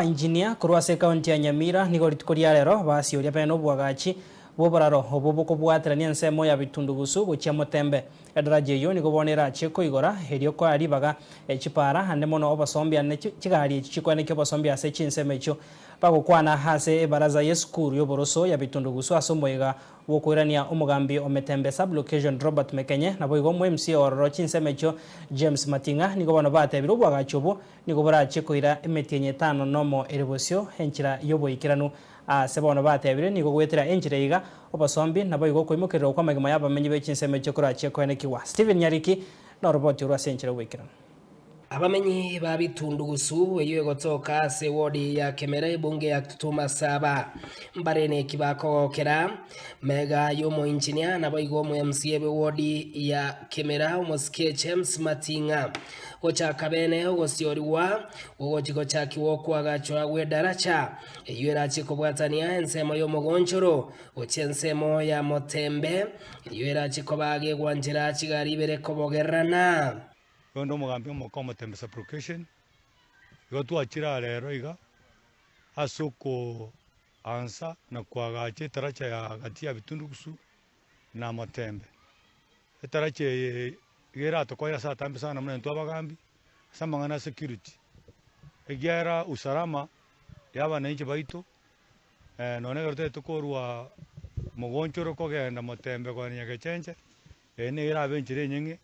Engineer kurwase kaunti ya Nyamira nigo ritukoria rero basi uria beno bwagachi boboraro oboboko bwaterania nsemo ya bitundugusu gochia motembe edaraje yo nigo bonera cheko igora herio ko ari baga echipara ande mono obasombi ane chigari chikwene kyo basombi ase chinseme cho bagokwana hase baraza yeskuru yo boroso ya bitundugusu asomoiga wokwirania umugambi ometembe sub location Robert Mekenye nabo igo mu MC ororo chinseme cho James Matinga nigo bano batebiro bwagachi obo nigo bora chekoira emetienye 5 nomo eribosio henchira yobo ikiranu sebono batebire nigo gwetera enjira iga obasombi nabo igo kwimukirira kwa magima yabamenyi bechinseme cyo kurache kwene kiwa Steven Nyariki no robot uru asenchira wikiranu abamenyi babitundugusu eyo gotoka se wodi ya Kemera bunge ya Tutuma Saba mbarene kibakokera mega yomo engineer nabo igo mu MCA be wodi ya Kemera umusikie James Matinga gocha kabene ogosioriwa ogochiko chakiwo kwagachwa wedaracha eyo erachi kubwatania ensemo yo mugonchoro ochensemo ya motembe eyo erachi kobage gwanjira chigari bere kobogerana yondo mugambi omokomo tembe application igo twachira rero iga asuko ansa na kwagache taracha ya gati ya bitundugusu na motembe tarache igera tokoira saa tambe sana mna ntwa bagambi samangana security egera usalama yaba nanchi baito none garte tokorwa mugonchoro kogenda motembe kwa nyagechenche ene ira benchire nyenge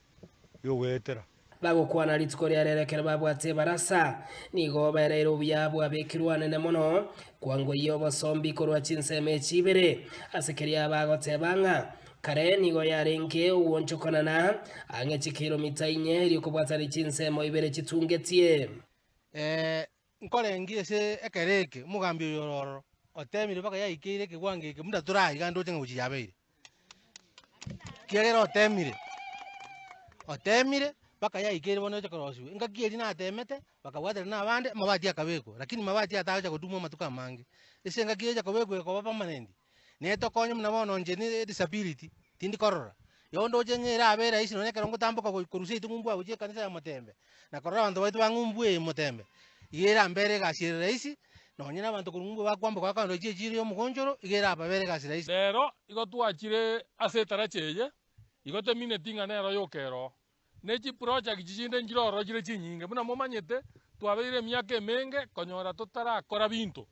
yo wetera bagokwana ritikoria rerekera babwate barasa nigo berero byabo abekirwane ne mono kwango iyo basombi korwa chinseme chibere asekeria bagote banga kare nigo yarenke uonchokonana ange kilomita 4 iri kubwatari chinsemo ibere chitungetie nkole ngie se ekereke mugambi yororo otemire baka yaikire kigwange ke munda turahiga ndo chenga uchiyabeire kiagera otemire baka yaikire bono chakorosu ngakieri na atemete baka bwatera na bande mabati akabeko lakini mabati atacha kutumwa matuka mangi ese ngakieri jakobeko ko permanent neto konyo mna bono nje disability tindi korora yondo jengera abera isi none karongo tamboka kuruse tumumbwa uje kanisa ya motembe na korora bantu baitu bangumbwe motembe yera mbere gashire raisi nonye nabantu kurumbu bakwamba kwa kando jiri yo mugonjoro igera abere gashire raisi lero igo twachire ase taracheje igo temine tinga nero yokero nechi project jinde njiroro jire chinyinge buna momanyete twabeire myaka emenge konyora tutarakora bintu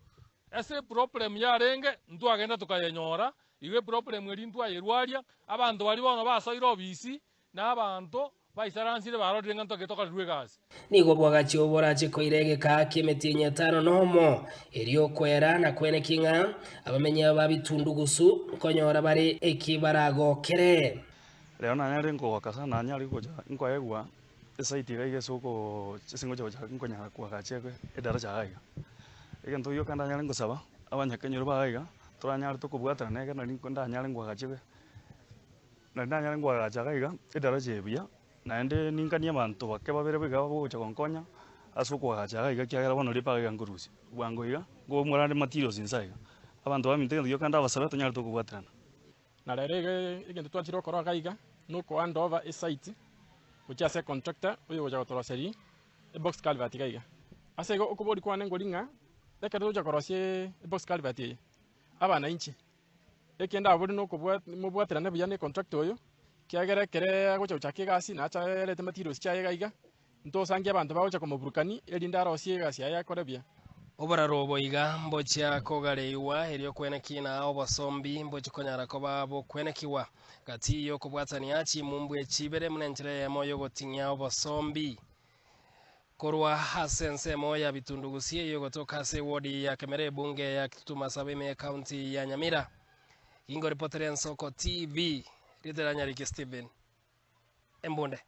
ese problem yarenge ntwagenda tukayenyora iwe problem eri ntwayerwaria abantu bari bono basoire obisi na abantu baisaransire barorenga ntogetoka rwegasi nigo bwagachi oborache koirege ka kemetinye 5 nomo erio kwera na kwene kinga abamenya babitundugusu konyora bari ekibarago kere leo nanyari ngoka sana nanyari koja inkoyegwa esaiti gaige soko singo joja inkonya kwa gachekwe edaraja gaiga egento yo kanda nyari ngosaba abanyakenyoro bagaiga turanyari tukubwatana nega nari nkonda nyari ngwa gachekwe nanyari ngwa gacha gaiga edaraja ebia naende ninkania bantu bake babere biga bogocha konkonya asuko gacha gaiga kiagera bono ripaga ngurusi bwango iga go murande materials inside abantu bamintendo yo kanda basaba tanyari tukubwatana na rero igento twachiro kora gaiga nuko hand over a site which as a contractor uyo goja gotoroseri a box culvert gaiga ase go okubori kwane ngoringa leka doja korosie a box culvert ye abana inchi ekenda abori nuko mubwatira ne biyane contractor uyo kiagere kere gocha uchake gasi na acha rete materials chaye gaiga ntosangia abantu bagocha komuburukani elinda rosie gasi aya korebia obara robo iga mbocha kogareiwa erio kwene kina obasombi mbocha konyara koba bo kwene kiwa gati yo kubwatania chi mumbwe chibere munenjere moyo gotinya obasombi korwa hasense moya bitundugusie yo gotoka se wodi ya Kemera bunge ya Tutuma Saba county ya Nyamira ingo reporter Nsoko TV Ridera Nyariki Steven Embonde.